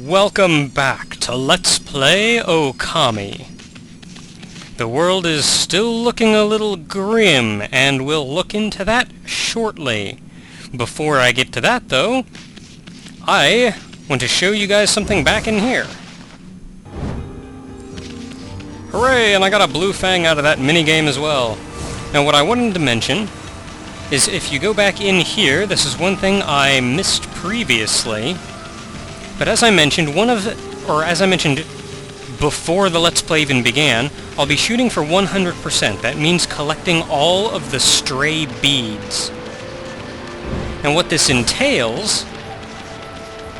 Welcome back to Let's Play Okami. The world is still looking a little grim, and we'll look into that shortly. Before I get to that, though, I want to show you guys something back in here. Hooray, and I got a blue fang out of that minigame as well. Now what I wanted to mention is if you go back in here, this is one thing I missed previously. But as I mentioned, before the Let's Play even began, I'll be shooting for 100%. That means collecting all of the stray beads. And what this entails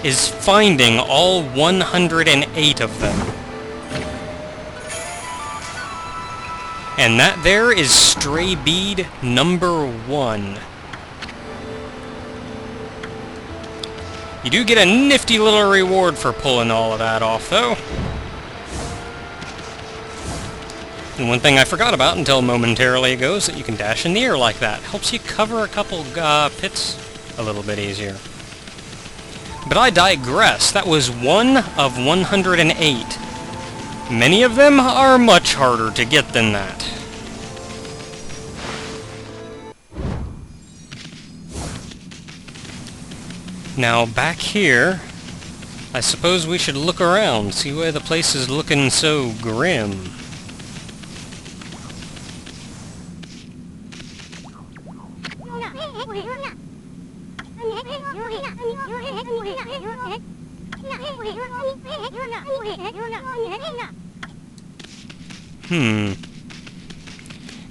is finding all 108 of them. And that there is stray bead number 1. You do get a nifty little reward for pulling all of that off, though. And one thing I forgot about until momentarily ago is that you can dash in the air like that. Helps you cover a couple pits a little bit easier. But I digress. That was 1 of 108. Many of them are much harder to get than that. Now, back here, I suppose we should look around, see why the place is looking so grim.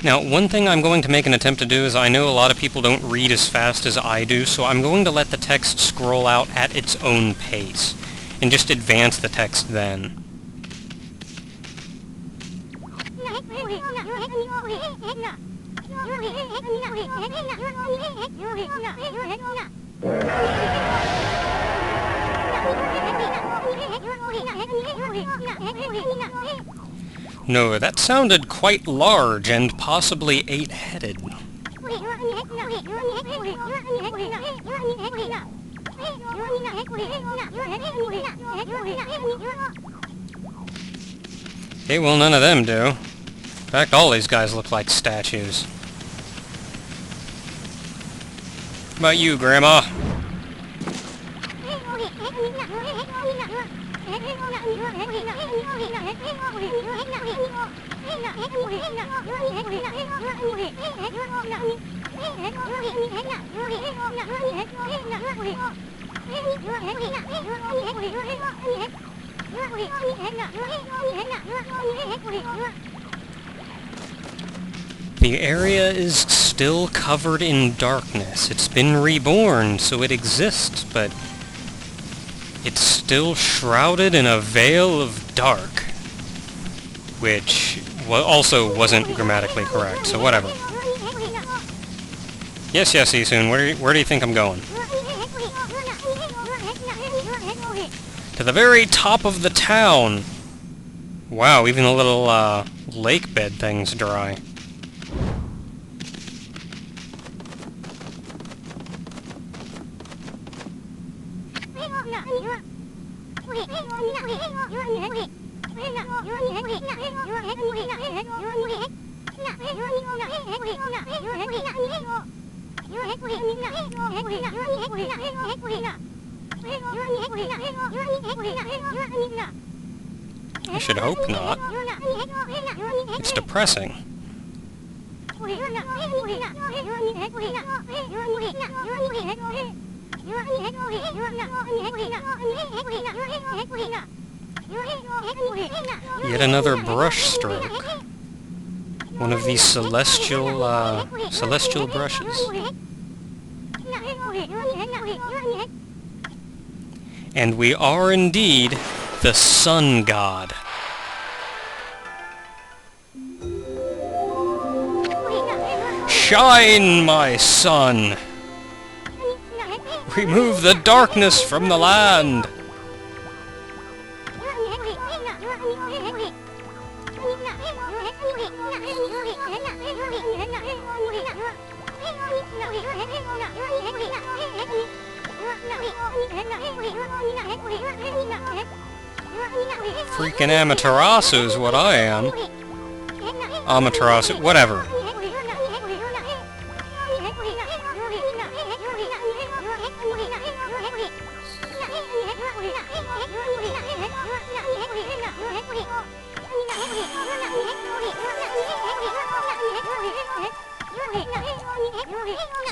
Now, one thing I'm going to make an attempt to do is I know a lot of people don't read as fast as I do, so I'm going to let the text scroll out at its own pace, and just advance the text then. No, that sounded quite large and possibly 8-headed. Okay, well, none of them do. In fact, all these guys look like statues. How about you, Grandma? The area is still covered in darkness. It's been reborn, so it exists, but it's still shrouded in a veil of dark. Which also wasn't grammatically correct, so whatever. Yes, Isun, where do you think I'm going? To the very top of the town! Wow, even the little lake bed thing's dry. I should hope not. It's depressing. Yet another brush stroke. One of these celestial brushes. And we are indeed the sun god. Shine, my sun! Remove the darkness from the land! Yet Freaking Amaterasu is what I am. Amaterasu, whatever.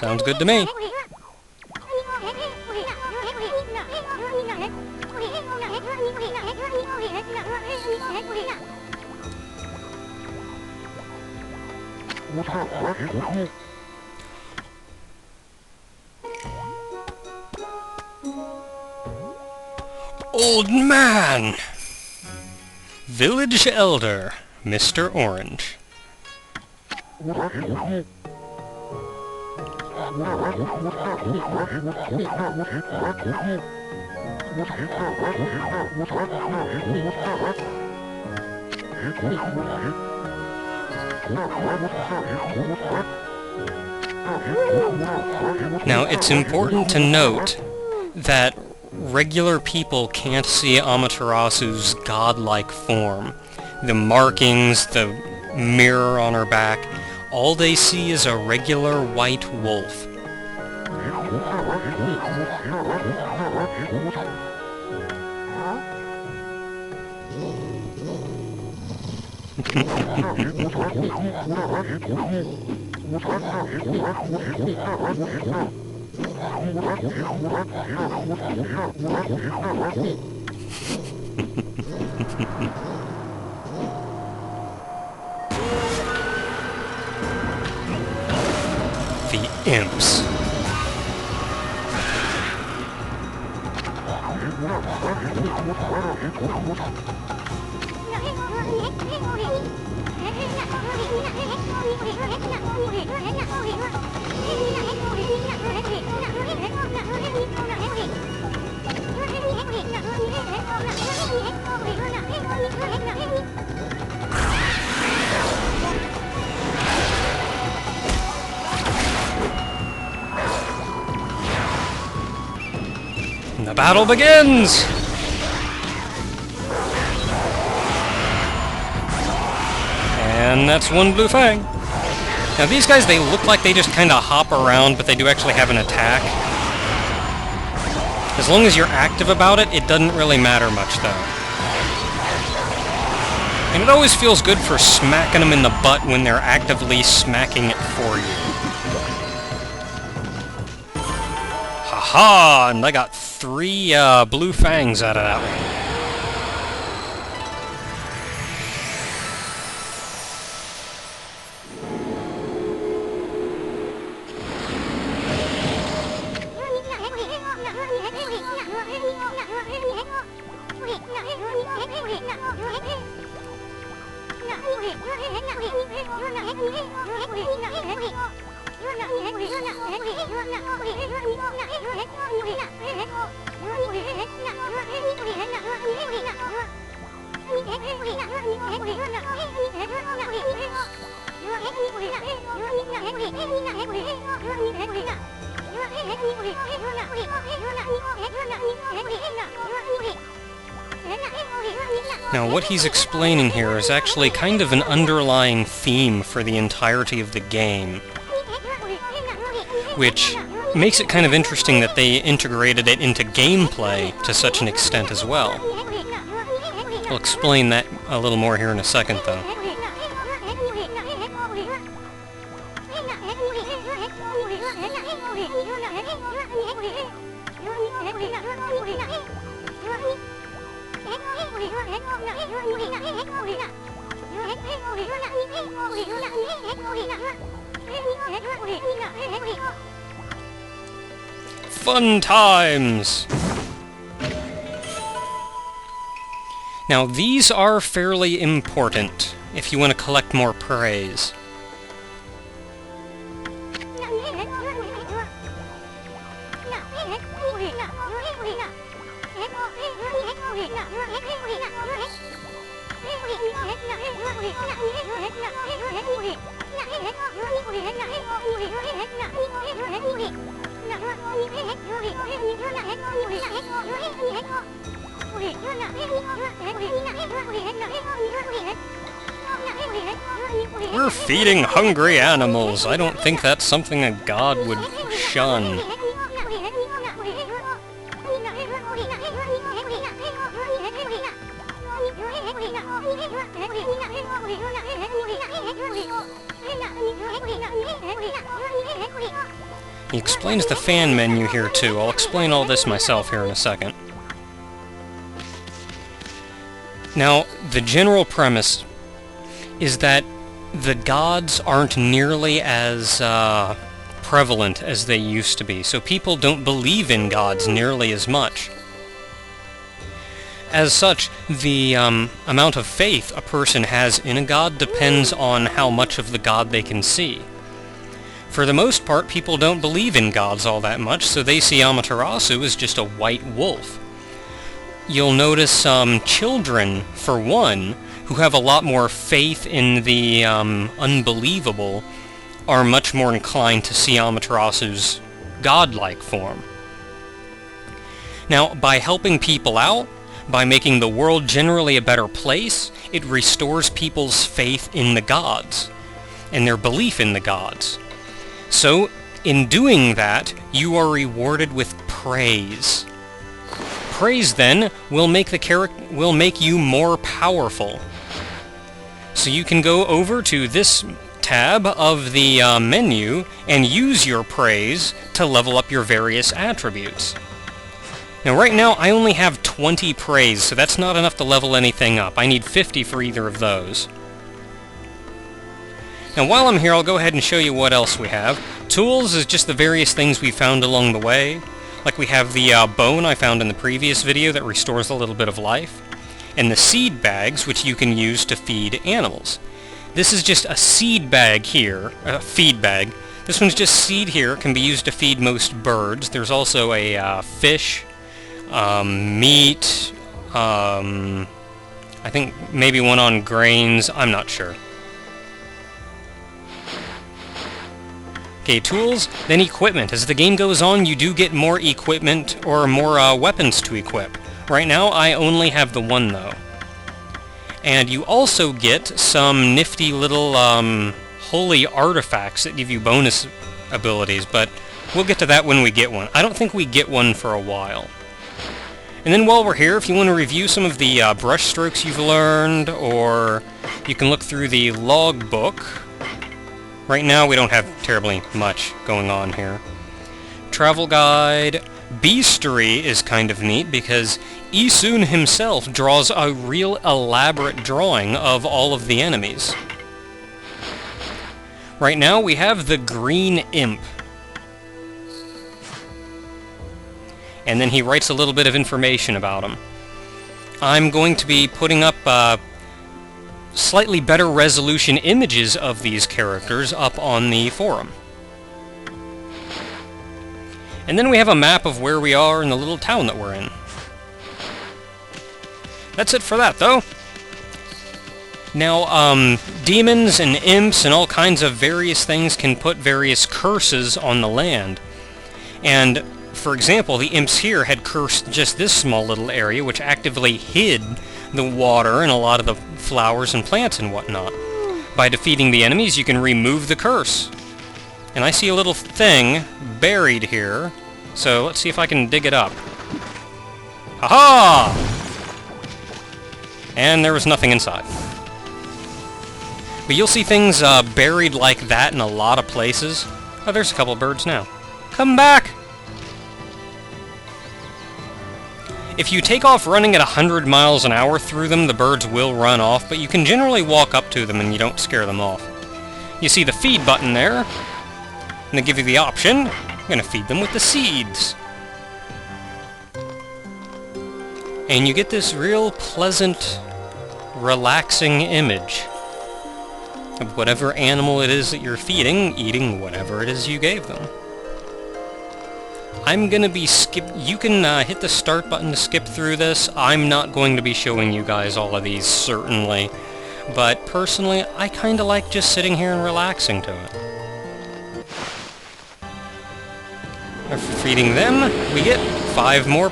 Sounds good to me. Old man! Village Elder, Mr. Orange. Now, it's important to note that regular people can't see Amaterasu's godlike form. The markings, the mirror on her back, all they see is a regular white wolf. The imps. And the battle begins! And that's one blue fang. Now these guys, they look like they just kind of hop around, but they do actually have an attack. As long as you're active about it, it doesn't really matter much, though. And it always feels good for smacking them in the butt when they're actively smacking it for you. Haha! And I got 3 blue fangs out of that one. Now, what he's explaining here is actually kind of an underlying theme for the entirety of the game, which makes it kind of interesting that they integrated it into gameplay to such an extent as well. I'll explain that a little more here in a second, though. Fun times! Now, these are fairly important if you want to collect more praise. We're feeding hungry animals. I don't think that's something a god would shun. He explains the fan menu here too. I'll explain all this myself here in a second. Now, the general premise is that the gods aren't nearly as prevalent as they used to be, so people don't believe in gods nearly as much. As such, the amount of faith a person has in a god depends on how much of the god they can see. For the most part, people don't believe in gods all that much, so they see Amaterasu as just a white wolf. You'll notice children, for one, who have a lot more faith in the unbelievable, are much more inclined to see Amaterasu's godlike form. Now, by helping people out, by making the world generally a better place, it restores people's faith in the gods, and their belief in the gods. So, in doing that, you are rewarded with praise. Praise, then, will make you more powerful. So you can go over to this tab of the menu and use your praise to level up your various attributes. Now right now I only have 20 praise, so that's not enough to level anything up. I need 50 for either of those. Now while I'm here, I'll go ahead and show you what else we have. Tools is just the various things we found along the way. Like we have the bone I found in the previous video that restores a little bit of life. And the seed bags, which you can use to feed animals. This is just a seed bag here, a feed bag. This one's just seed here, can be used to feed most birds. There's also a fish, meat, I think maybe one on grains, I'm not sure. Okay, tools, then equipment. As the game goes on, you do get more equipment or more weapons to equip. Right now, I only have the one, though. And you also get some nifty little holy artifacts that give you bonus abilities, but we'll get to that when we get one. I don't think we get one for a while. And then while we're here, if you want to review some of the brush strokes you've learned, or you can look through the logbook. Right now, we don't have terribly much going on here. Travel guide. Beastery is kind of neat because Isun himself draws a real elaborate drawing of all of the enemies. Right now we have the Green Imp. And then he writes a little bit of information about him. I'm going to be putting up slightly better resolution images of these characters up on the forum. And then we have a map of where we are in the little town that we're in. That's it for that, though. Now, demons and imps and all kinds of various things can put various curses on the land. And, for example, the imps here had cursed just this small little area, which actively hid the water and a lot of the flowers and plants and whatnot. By defeating the enemies, you can remove the curse. And I see a little thing buried here, so let's see if I can dig it up. Ha-ha! And there was nothing inside. But you'll see things buried like that in a lot of places. Oh, there's a couple of birds now. Come back! If you take off running at 100 miles an hour through them, the birds will run off, but you can generally walk up to them and you don't scare them off. You see the feed button there, and they give you the option. I'm going to feed them with the seeds. And you get this real pleasant, relaxing image of whatever animal it is that you're feeding, eating whatever it is you gave them. I'm going to be you can hit the start button to skip through this. I'm not going to be showing you guys all of these, certainly. But personally, I kind of like just sitting here and relaxing to it. After feeding them, we get 5 more